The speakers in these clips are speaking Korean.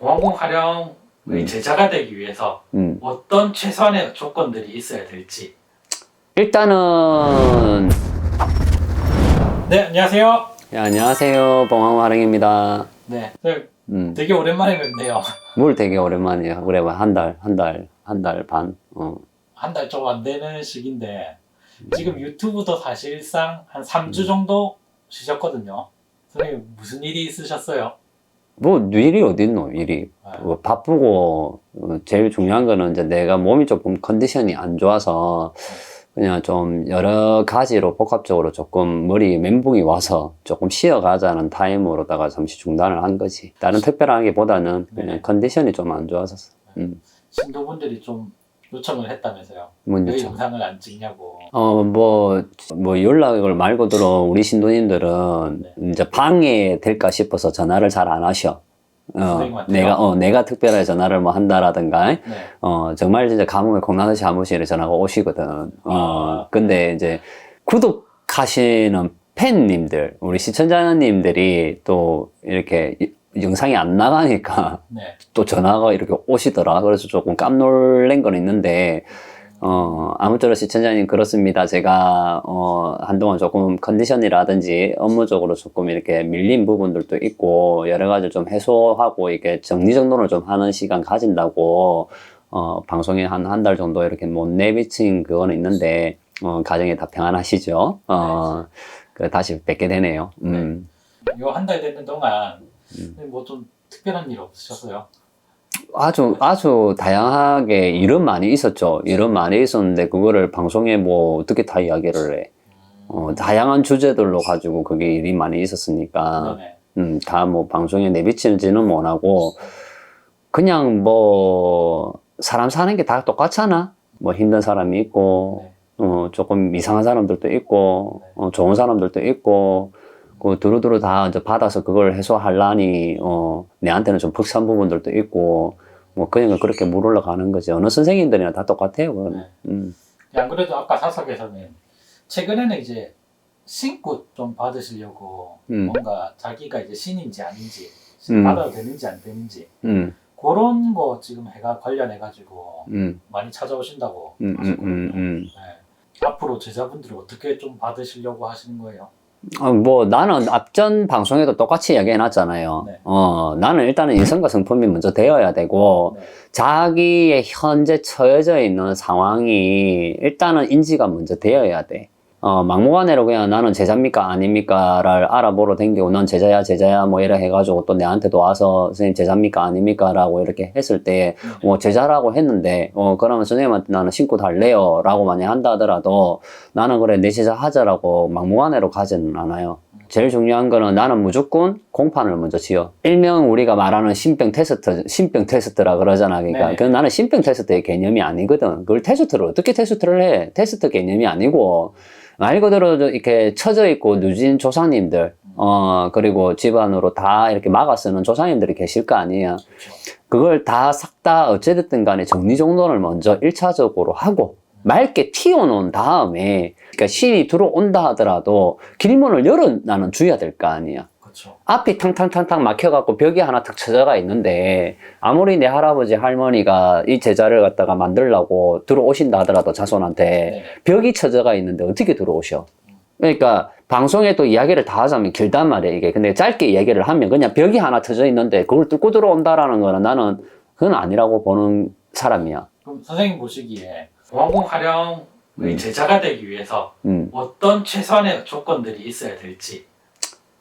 보안공 활용의 제자가 되기 위해서 어떤 최소한의 조건들이 있어야 될지. 일단은 네, 안녕하세요. 네, 안녕하세요, 봉황화랑입니다. 네, 되게 오랜만에 뵙네요. 뭘 되게 오랜만이에요. 그래, 한 달 반. 한 달 좀 안 되는 시기인데 지금 유튜브도 사실상 한 3주 정도 쉬셨거든요. 선생님 무슨 일이 있으셨어요? 뭐 일이 어딨노, 일이. 네. 뭐 바쁘고 제일 중요한 거는 이제 내가 몸이 조금 컨디션이 안 좋아서 그냥 좀 여러 가지로 복합적으로 조금 머리 멘붕이 와서 조금 쉬어가자는 타임으로다가 잠시 중단을 한 거지. 다른 특별하기보다는 그냥 네. 컨디션이 좀 안 좋아서. 신도분들이 좀 요청을 했다면서요. 뭔 왜 요청? 영상을 안 찍냐고. 뭐 연락을 말고 들어 우리 신도님들은 네. 이제 방해 될까 싶어서 전화를 잘 안 하셔. 선생님한테요? 내가 특별하게 전화를 뭐 한다라든가, 네. 정말 진짜 가뭄에 콩나듯이 한 번씩 전화가 오시거든. 근데 이제 구독하시는 팬님들, 우리 시청자님들이 또 이렇게 영상이 안 나가니까 네. 또 전화가 이렇게 오시더라. 그래서 조금 깜놀란 건 있는데, 아무쪼록 시청자님 그렇습니다. 제가 한동안 조금 컨디션이라든지 업무적으로 조금 이렇게 밀린 부분들도 있고 여러 가지 좀 해소하고 이렇게 정리정돈을 좀 하는 시간 가진다고 방송에 한 달 정도 이렇게 못 내비친 그거는 있는데 가정에 다 평안하시죠? 그래 다시 뵙게 되네요. 요 한 달 되는 동안 뭐 좀 특별한 일 없으셨어요? 아주 다양하게 일은 많이 있었죠. 일은 많이 있었는데 그거를 방송에 뭐 어떻게 다 이야기를 해. 다양한 주제들로 가지고 그게 일이 많이 있었으니까 네네. 다 뭐 방송에 내비치지는 못하고 그냥 뭐 사람 사는 게 다 똑같잖아. 뭐 힘든 사람이 있고 조금 이상한 사람들도 있고 좋은 사람들도 있고 그 두루두루 다 이제 받아서 그걸 해소하려니 내한테는 좀 벅찬 부분들도 있고 뭐 그냥 그렇게 물 올라가는 거지. 어느 선생님들이나 다 똑같아요. 그거는. 안 그래도 아까 사석에서는 최근에는 이제 신굿 좀 받으시려고 뭔가 자기가 이제 신인지 아닌지 받아도 되는지 안 되는지 그런 거 지금 관련해가지고 많이 찾아오신다고 하셨거든요. 네. 앞으로 제자분들이 어떻게 좀 받으시려고 하시는 거예요? 뭐 나는 앞전 방송에도 똑같이 이야기해 놨잖아요. 네. 나는 일단은 인성과 성품이 먼저 되어야 되고 네. 자기의 현재 처해져 있는 상황이 일단은 인지가 먼저 되어야 돼. 막무가내로 그냥 나는 제자입니까 아닙니까를 알아보러 댕기고 넌 제자야 뭐 이래 해가지고 또 내한테도 와서 선생님 제자입니까 아닙니까 라고 이렇게 했을 때 제자라고 했는데 그러면 선생님한테 나는 신고 달래요 라고 만약 한다 하더라도 나는 그래 내 제자 하자라고 막무가내로 가지는 않아요. 제일 중요한 거는 나는 무조건 공판을 먼저 지어. 일명 우리가 말하는 신병 테스트라 그러잖아. 그러니까 네. 나는 신병 테스트의 개념이 아니거든. 그걸 테스트를 어떻게 테스트를 해? 테스트 개념이 아니고 말 그대로 이렇게 처져 있고 누진 조상님들, 그리고 집안으로 다 이렇게 막아 쓰는 조상님들이 계실 거 아니에요. 그걸 다 싹 다 어찌됐든 간에 정리정돈을 먼저 1차적으로 하고 맑게 튀어놓은 다음에 그러니까 신이 들어온다 하더라도 길문을 열어 나는 줘야 될 거 아니야. 그렇죠. 앞이 탕탕탕탕 막혀갖고 벽이 하나 탁 쳐져가 있는데 아무리 내 할아버지 할머니가 이 제자를 갖다가 만들려고 들어오신다 하더라도 자손한테 네. 벽이 쳐져가 있는데 어떻게 들어오셔? 그러니까 방송에 또 이야기를 다 하자면 길단 말이야 이게. 근데 짧게 이야기를 하면 그냥 벽이 하나 쳐져 있는데 그걸 뚫고 들어온다라는 거는 나는 그건 아니라고 보는 사람이야. 그럼 선생님 보시기에 보안공 활용의 제자가 되기 위해서 어떤 최소한의 조건들이 있어야 될지.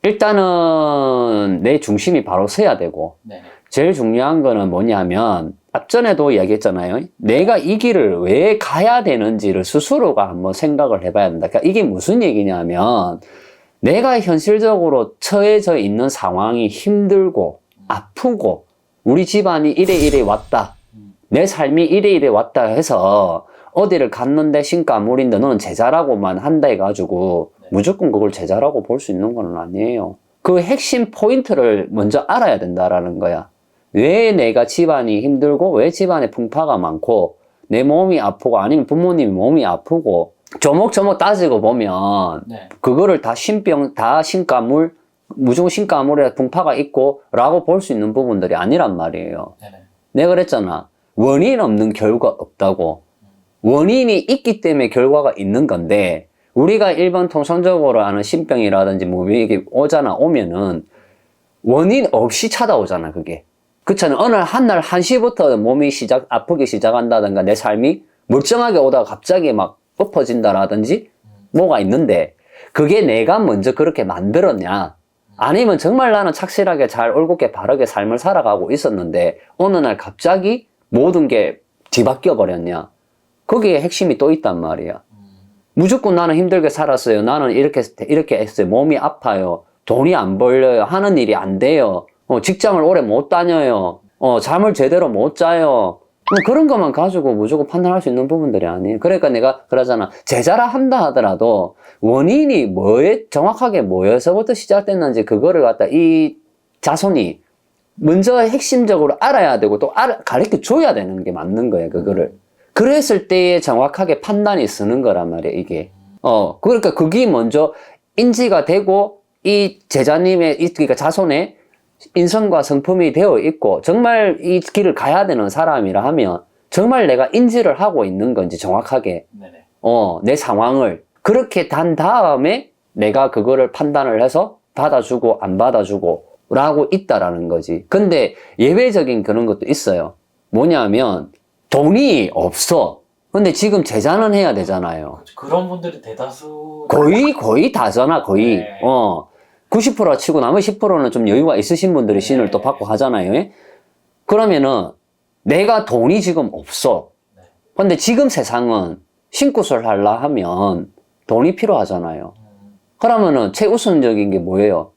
일단은 내 중심이 바로 서야 되고 네. 제일 중요한 거는 뭐냐면 앞전에도 이야기했잖아요. 내가 이 길을 왜 가야 되는지를 스스로가 한번 생각을 해봐야 된다. 그러니까 이게 무슨 얘기냐면 내가 현실적으로 처해져 있는 상황이 힘들고 아프고 우리 집안이 이래 왔다. 내 삶이 이래 왔다 해서 어디를 갔는데 신가물인데 너는 제자라고만 한다 해가지고 무조건 그걸 제자라고 볼 수 있는 건 아니에요. 그 핵심 포인트를 먼저 알아야 된다라는 거야. 왜 내가 집안이 힘들고 왜 집안에 풍파가 많고 내 몸이 아프고 아니면 부모님 몸이 아프고 조목조목 따지고 보면 그거를 다 신가물 무조건 신과 아무래도 분파가 있고 라고 볼 수 있는 부분들이 아니란 말이에요. 네네. 내가 그랬잖아. 원인 없는 결과 없다고. 원인이 있기 때문에 결과가 있는 건데 우리가 일반 통상적으로 아는 신병이라든지 뭐 이게 오면은 원인 없이 찾아오잖아, 그게. 그렇잖아. 어느 한날 1시부터 몸이 아프기 시작한다든가 내 삶이 멀쩡하게 오다가 갑자기 막 엎어진다라든지 뭐가 있는데 그게 내가 먼저 그렇게 만들었냐? 아니면 정말 나는 착실하게 잘 올곧게 바르게 삶을 살아가고 있었는데 어느 날 갑자기 모든 게 뒤바뀌어 버렸냐? 거기에 핵심이 또 있단 말이야. 무조건 나는 힘들게 살았어요. 나는 이렇게 했어요. 몸이 아파요. 돈이 안 벌려요. 하는 일이 안 돼요. 직장을 오래 못 다녀요. 잠을 제대로 못 자요. 그런 것만 가지고 무조건 판단할 수 있는 부분들이 아니에요. 그러니까 내가 그러잖아. 제자라 한다 하더라도 원인이 정확하게 뭐에서부터 시작됐는지 그거를 갖다 이 자손이 먼저 핵심적으로 알아야 되고 또 가르쳐 줘야 되는 게 맞는 거야, 그거를. 그랬을 때에 정확하게 판단이 쓰는 거란 말이야, 이게. 그러니까 그게 먼저 인지가 되고 이 제자님의, 그러니까 자손의 인성과 성품이 되어 있고 정말 이 길을 가야 되는 사람이라 하면 정말 내가 인지를 하고 있는 건지 정확하게 네네. 내 상황을 그렇게 단 다음에 내가 그거를 판단을 해서 받아주고 안 받아주고 라고 있다라는 거지. 근데 예외적인 그런 것도 있어요. 뭐냐면 돈이 없어. 근데 지금 제자는 해야 되잖아요. 그런 분들이 대다수. 거의 다잖아, 거의. 네. 90% 치고 나머지 10%는 좀 여유가 있으신 분들이 신을 또 받고 하잖아요. 예? 그러면은 내가 돈이 지금 없어. 근데 지금 세상은 신굿을 하려 하면 돈이 필요하잖아요. 그러면은 최우선적인 게 뭐예요?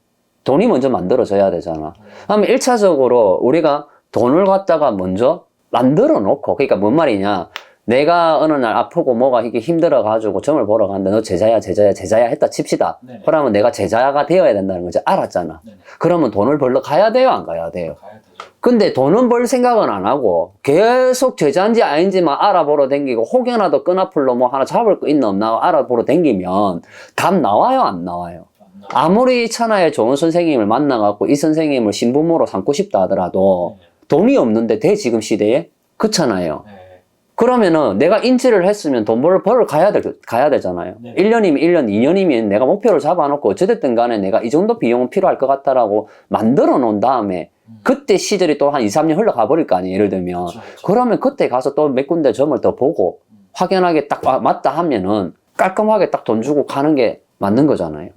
돈이 먼저 만들어져야 되잖아. 그러면 1차적으로 우리가 돈을 갖다가 먼저 만들어 놓고, 그러니까 뭔 말이냐. 내가 어느 날 아프고 뭐가 이게 힘들어가지고 점을 보러 갔는데 너 제자야 했다 칩시다. 네네. 그러면 내가 제자가 되어야 된다는 거지. 알았잖아. 네네. 그러면 돈을 벌러 가야 돼요? 안 가야 돼요? 가야 되죠. 근데 돈은 벌 생각은 안 하고 계속 제자인지 아닌지만 알아보러 댕기고 혹여나도 끈앞으로 뭐 하나 잡을 거 있나 없나 알아보러 댕기면 답 나와요? 안 나와요? 아무리 천하의 좋은 선생님을 만나갖고 이 선생님을 신부모로 삼고 싶다 하더라도 돈이 없는데 돼, 지금 시대에? 그렇잖아요. 네. 그러면은 내가 인지를 했으면 돈 벌러 가야 되잖아요. 네. 1년이면 1년, 2년이면 내가 목표를 잡아놓고 어찌됐든 간에 내가 이 정도 비용은 필요할 것 같다라고 만들어 놓은 다음에 그때 시절이 또 한 2, 3년 흘러가 버릴 거 아니에요. 예를 들면. 그렇죠. 그러면 그때 가서 또 몇 군데 점을 더 보고 확연하게 딱 맞다 하면은 깔끔하게 딱 돈 주고 가는 게 맞는 거잖아요.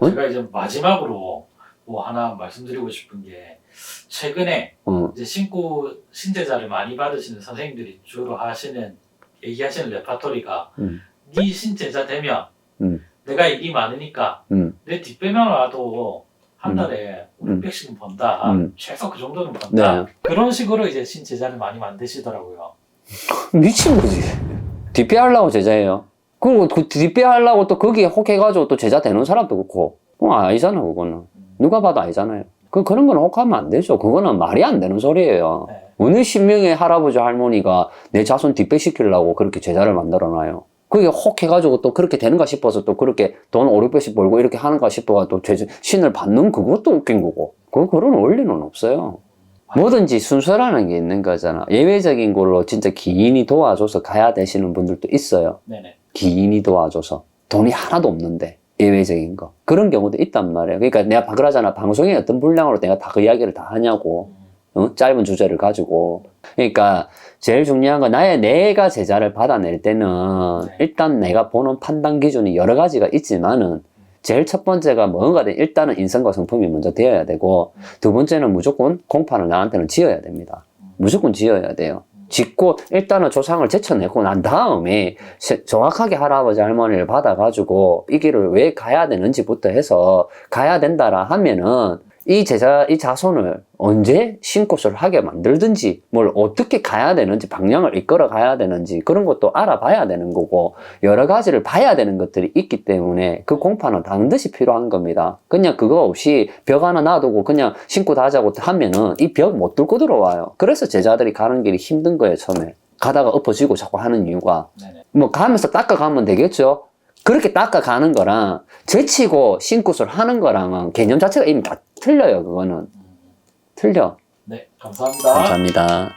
응? 제가 이제 마지막으로 뭐 하나 말씀드리고 싶은 게 최근에 이제 신제자를 많이 받으시는 선생님들이 주로 얘기하시는 레파토리가 네 신제자 되면 내가 일이 많으니까 내 뒷배만 와도 한 달에 500씩은 번다. 최소 그 정도는 번다. 네. 그런 식으로 이제 신제자를 많이 만드시더라고요. 미친 거지. 뒷배 하려고 제자예요. 그리고 그 뒷배 하려고 또 거기에 혹해가지고 또 제자 되는 사람도 그렇고. 아니잖아, 그거는. 누가 봐도 아니잖아요. 그런 건 혹하면 안 되죠. 그거는 말이 안 되는 소리예요. 네. 어느 신명의 할아버지 할머니가 내 자손 뒷배 시키려고 그렇게 제자를 만들어놔요. 그게 혹해가지고 또 그렇게 되는가 싶어서 또 그렇게 돈 5, 600씩 벌고 이렇게 하는가 싶어가 또 신을 받는 그것도 웃긴 거고. 그런 원리는 없어요. 뭐든지 순서라는 게 있는 거잖아. 예외적인 걸로 진짜 기인이 도와줘서 가야 되시는 분들도 있어요. 네네. 기인이 도와줘서. 돈이 하나도 없는데. 예외적인 거. 그런 경우도 있단 말이에요. 그러니까 내가 그러잖아. 방송에 어떤 분량으로 내가 다 그 이야기를 다 하냐고. 짧은 주제를 가지고. 그러니까 제일 중요한 건 내가 제자를 받아낼 때는 일단 내가 보는 판단 기준이 여러 가지가 있지만은 제일 첫 번째가 뭔가든 일단은 인성과 성품이 먼저 되어야 되고 두 번째는 무조건 공판을 나한테는 지어야 됩니다. 무조건 지어야 돼요. 짓고 일단은 조상을 제쳐내고 난 다음에 정확하게 할아버지 할머니를 받아가지고 이 길을 왜 가야 되는지부터 해서 가야 된다라 하면은 이 자손을 언제 신꽃을 하게 만들든지 뭘 어떻게 가야 되는지 방향을 이끌어 가야 되는지 그런 것도 알아봐야 되는 거고 여러 가지를 봐야 되는 것들이 있기 때문에 그 공판은 반드시 필요한 겁니다. 그냥 그거 없이 벽 하나 놔두고 그냥 신고 하자고 하면은 이 벽 못 뚫고 들어와요. 그래서 제자들이 가는 길이 힘든 거예요. 처음에 가다가 엎어지고 자꾸 하는 이유가 네네. 뭐 가면서 닦아가면 되겠죠. 그렇게 닦아가는 거랑 제치고 신굿을 하는 거랑은 개념 자체가 이미 다 틀려요. 그거는 틀려. 네, 감사합니다. 감사합니다.